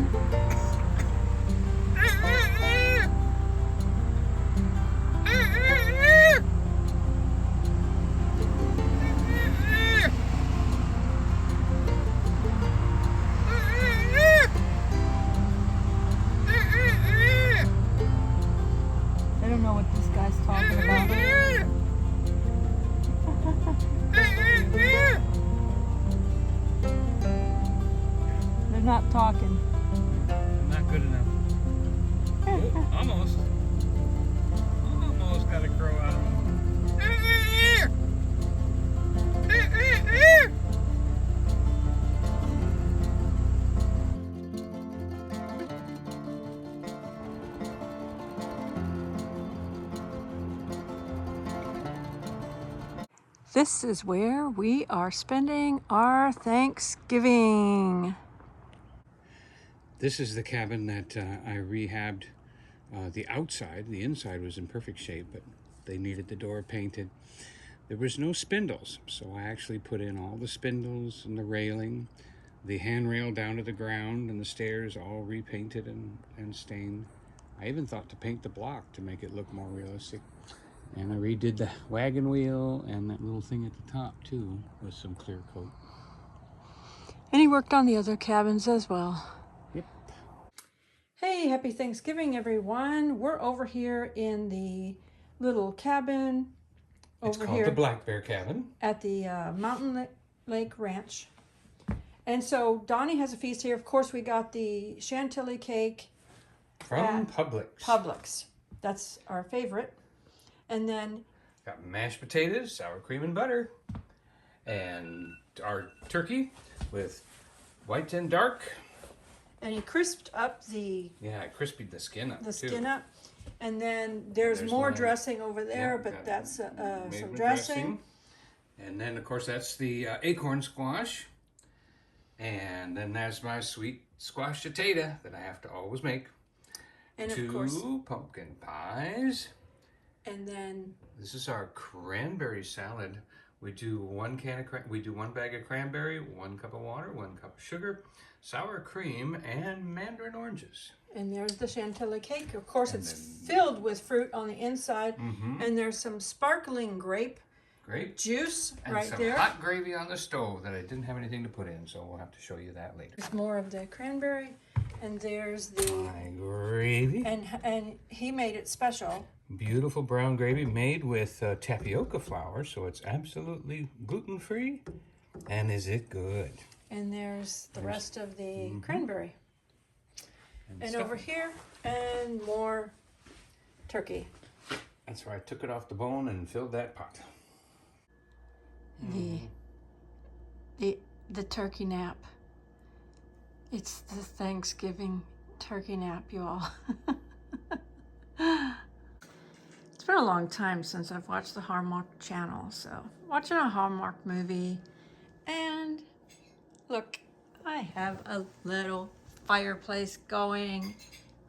down. I don't know what this guy's talking about. They're not talking. Not good enough. Oh, almost. Almost got a crow out of him. This is where we are spending our Thanksgiving. This is the cabin that I rehabbed. The outside, the inside was in perfect shape, but they needed the door painted. There was no spindles, so I actually put in all the spindles and the railing, the handrail down to the ground, and the stairs all repainted and stained. I even thought to paint the block to make it look more realistic. And I redid the wagon wheel and that little thing at the top too with some clear coat. And he worked on the other cabins as well. Yep. Hey, happy Thanksgiving, everyone. We're over here in the little cabin It's over called here the Black Bear Cabin. at the Mountain Lake Ranch. And so Donnie has a feast here. Of course, we got the chantilly cake From Publix. Publix. That's our favorite. And then Got mashed potatoes, sour cream and butter, and our turkey with white and dark. and he crisped up the Yeah, I crispied the skin up too. skin up. And then there's more my- dressing over there, Yeah, but got that's made some with dressing. And then, of course, that's the acorn squash. And then there's my sweet squash potato that I have to always make. And of 2 course, pumpkin pies. and then This is our cranberry salad. We do one bag of cranberry, 1 cup of water, 1 cup of sugar, sour cream, and mandarin oranges. and there's the chantilly cake. Of course, it's filled with fruit on the inside, and there's some sparkling grape juice And right some there. hot gravy on the stove that I didn't have anything to put in, so we'll have to show you that later. There's more of the cranberry, and there's the My gravy. and he made it special. Beautiful brown gravy made with tapioca flour, so it's absolutely gluten-free. And is it good? And there's the rest of the cranberry. And stuff. over here, and more turkey. That's where I took it off the bone and filled that pot. The turkey nap. It's the Thanksgiving turkey nap, you all. It's been a long time since I've watched the Hallmark Channel, so watching a Hallmark movie, and look, I have a little fireplace going.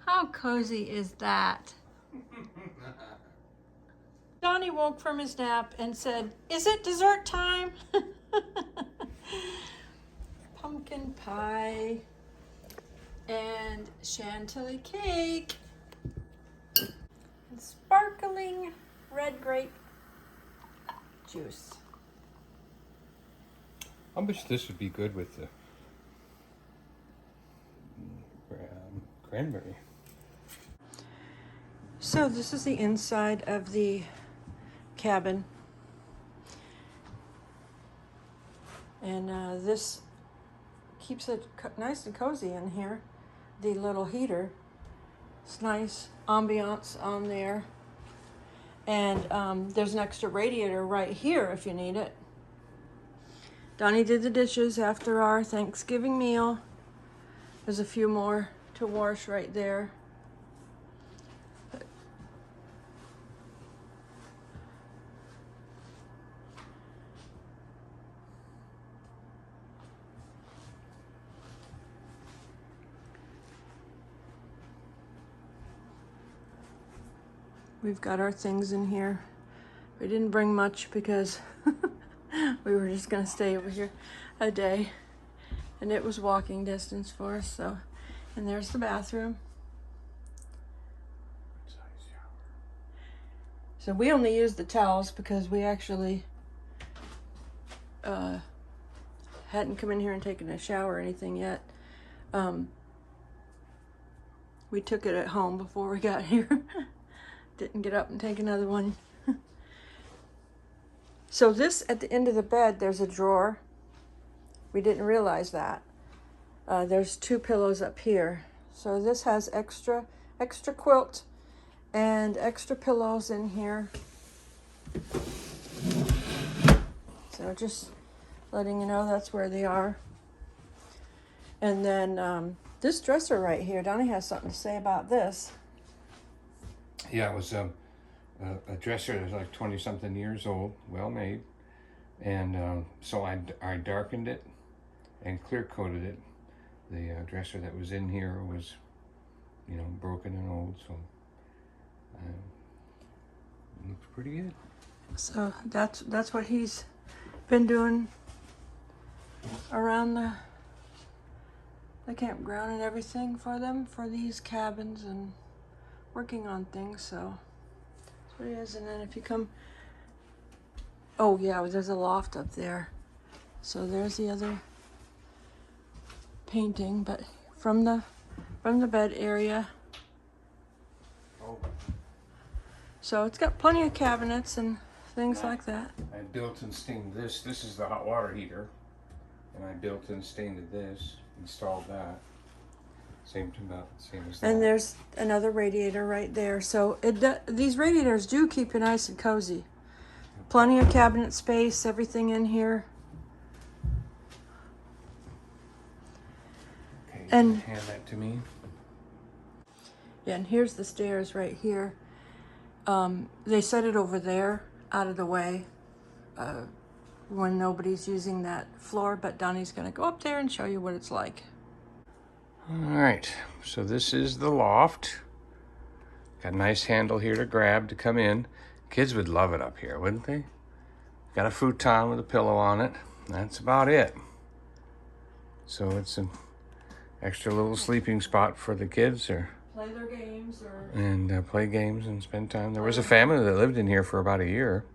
How cozy is that? Donnie woke from his nap and said, "Is it dessert time?" Pumpkin pie and chantilly cake and sparkling red grape juice. I wish this would be good with the cranberry. So this is the inside of the cabin, and this keeps it nice and cozy in here. The little heater, it's nice ambiance on there, and there's an extra radiator right here if you need it. Donnie did the dishes after our Thanksgiving meal. There's a few more to wash right there. We've got our things in here. We didn't bring much because we were just gonna stay over here a day, and it was walking distance for us, so And there's the bathroom. So we only use the towels because we actually hadn't come in here and taken a shower or anything yet. We took it at home before we got here. Didn't get up and take another one. So this, at the end of the bed, there's a drawer. We didn't realize that. There's 2 pillows up here. So this has extra quilt and extra pillows in here. So just letting you know that's where they are. And then this dresser right here, Donny has something to say about this. Yeah, it was a dresser that was like 20-something years old, well made. And so I darkened it and clear coated it. The dresser that was in here was, you know, broken and old, so it looks pretty good. So that's what he's been doing around the campground and everything for them, for these cabins, and working on things. So that's what it is. And then if you come, oh yeah, there's a loft up there. So there's the other painting, but from the bed area. Oh. So it's got plenty of cabinets and things like that. I built and stained this. This is the hot water heater, and I built and stained this, installed that. Same as that. And there's another radiator right there. So these radiators do keep you nice and cozy. Plenty of cabinet space, everything in here. Okay, and hand that to me. Yeah, and here's the stairs right here. They set it over there, out of the way, when nobody's using that floor, but Donny's gonna go up there and show you what it's like. All right, so this is the loft. Got a nice handle here to grab to come in. Kids would love it up here, wouldn't they? Got a futon with a pillow on it. That's about it. So it's an extra little sleeping spot for the kids, or Play their games, and play games and spend time. There was a family that lived in here for about a year,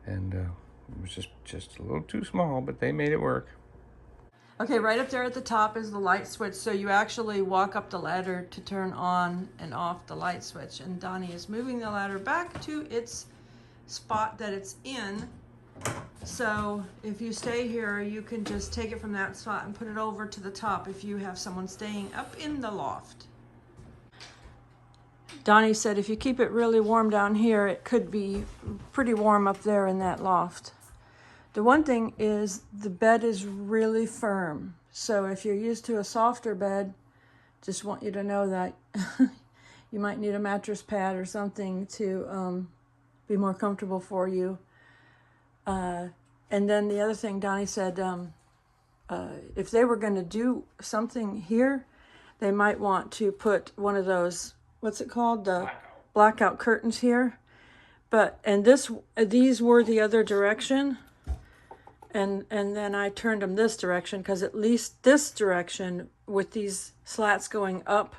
and it was just a little too small, but they made it work. Okay, right up there at the top is the light switch. So you actually walk up the ladder to turn on and off the light switch. And Donny is moving the ladder back to its spot that it's in. So if you stay here, you can just take it from that spot and put it over to the top if you have someone staying up in the loft. Donny said if you keep it really warm down here, it could be pretty warm up there in that loft. The one thing is the bed is really firm. So if you're used to a softer bed, just want you to know that you might need a mattress pad or something to be more comfortable for you. And then the other thing Donny said, if they were going to do something here, they might want to put one of those, what's it called? The blackout curtains here. And these were the other direction. And then I turned them this direction because at least this direction with these slats going up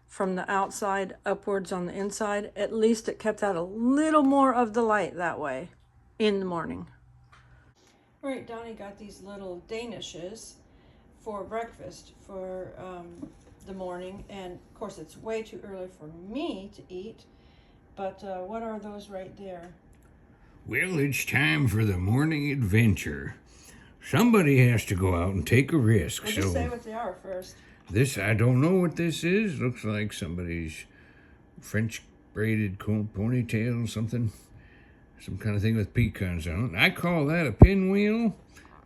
from the outside upwards on the inside, at least it kept out a little more of the light that way in the morning. All right, Donny got these little Danishes for breakfast for the morning. And of course it's way too early for me to eat, but what are those right there? Well, it's time for the morning adventure. Somebody has to go out and take a risk. Well, just say what they are first. This, I don't know what this is. Looks like somebody's French braided ponytail, something. Some kind of thing with pecans on it. I call that a pinwheel.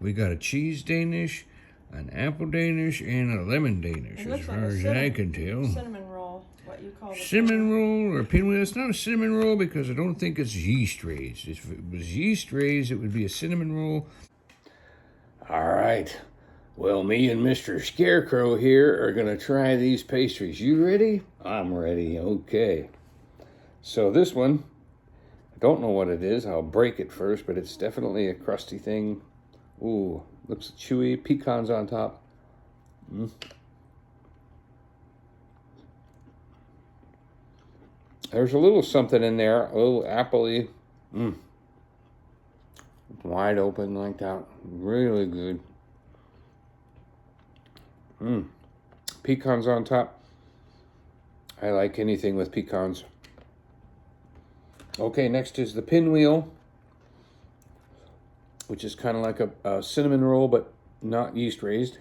We got a cheese Danish, an apple Danish, and a lemon Danish, as far as I can tell. Cinnamon roll, what you call it. Cinnamon roll or pinwheel. It's not a cinnamon roll because I don't think it's yeast raised. If it was yeast raised, it would be a cinnamon roll. All right. Well, me and Mr. Scarecrow here are going to try these pastries. You ready? I'm ready. Okay. So this one, I don't know what it is. I'll break it first, but it's definitely a crusty thing. Ooh, looks chewy. Pecans on top. There's a little something in there, a little appley. Wide open like that. Really good. Pecans on top. I like anything with pecans. Okay, next is the pinwheel, which is kind of like a cinnamon roll, but not yeast raised.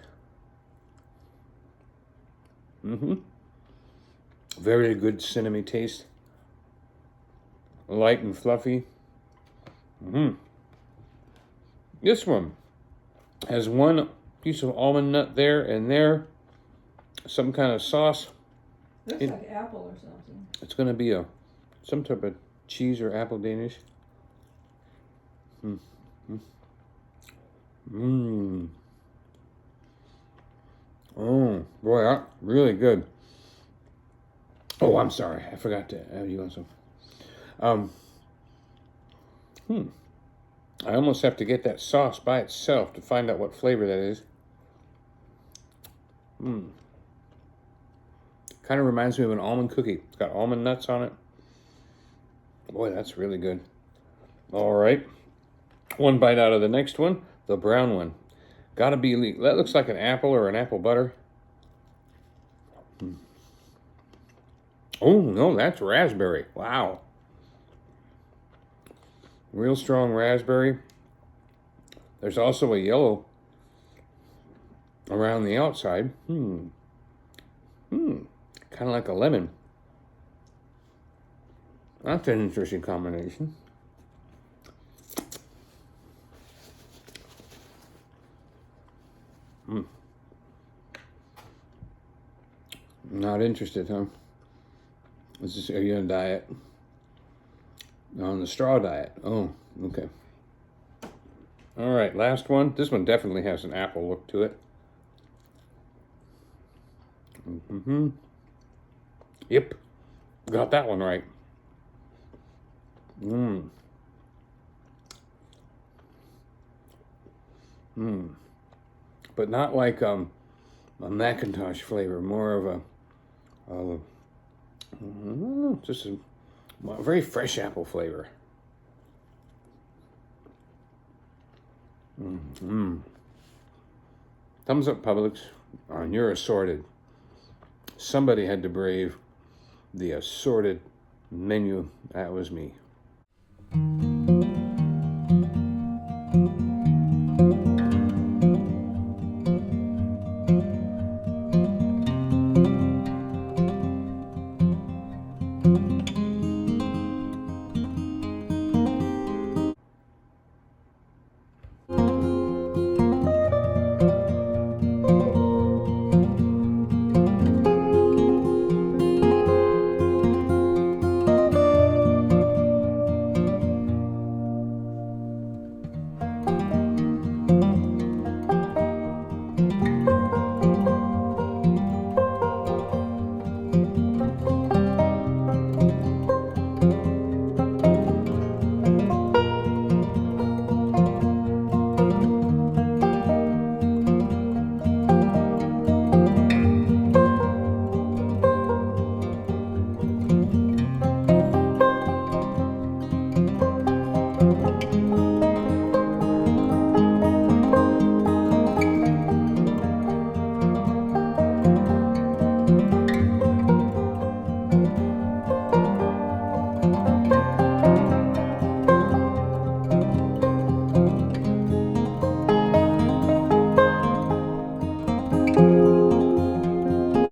Very good cinnamon taste. Light and fluffy. This one has one piece of almond nut there and there. Some kind of sauce. Looks like apple or something. It's going to be some type of cheese or apple Danish. Oh, boy, that's really good. Oh, I'm sorry. I forgot to add you on some. I almost have to get that sauce by itself to find out what flavor that is. Kind of reminds me of an almond cookie. It's got almond nuts on it. Boy, that's really good. All right. One bite out of the next one, the brown one. Gotta be, that looks like an apple or an apple butter. Oh, no, that's raspberry. Wow. Real strong raspberry. There's also a yellow around the outside. Kind of like a lemon. That's an interesting combination. Not interested, huh? Are you on a diet? On the straw diet. Oh, okay. All right, last one. This one definitely has an apple look to it. Yep, got that one right. But not like a Macintosh flavor, more of just a very fresh apple flavor. Thumbs up, Publix, on your assorted. Somebody had to brave the assorted menu. That was me.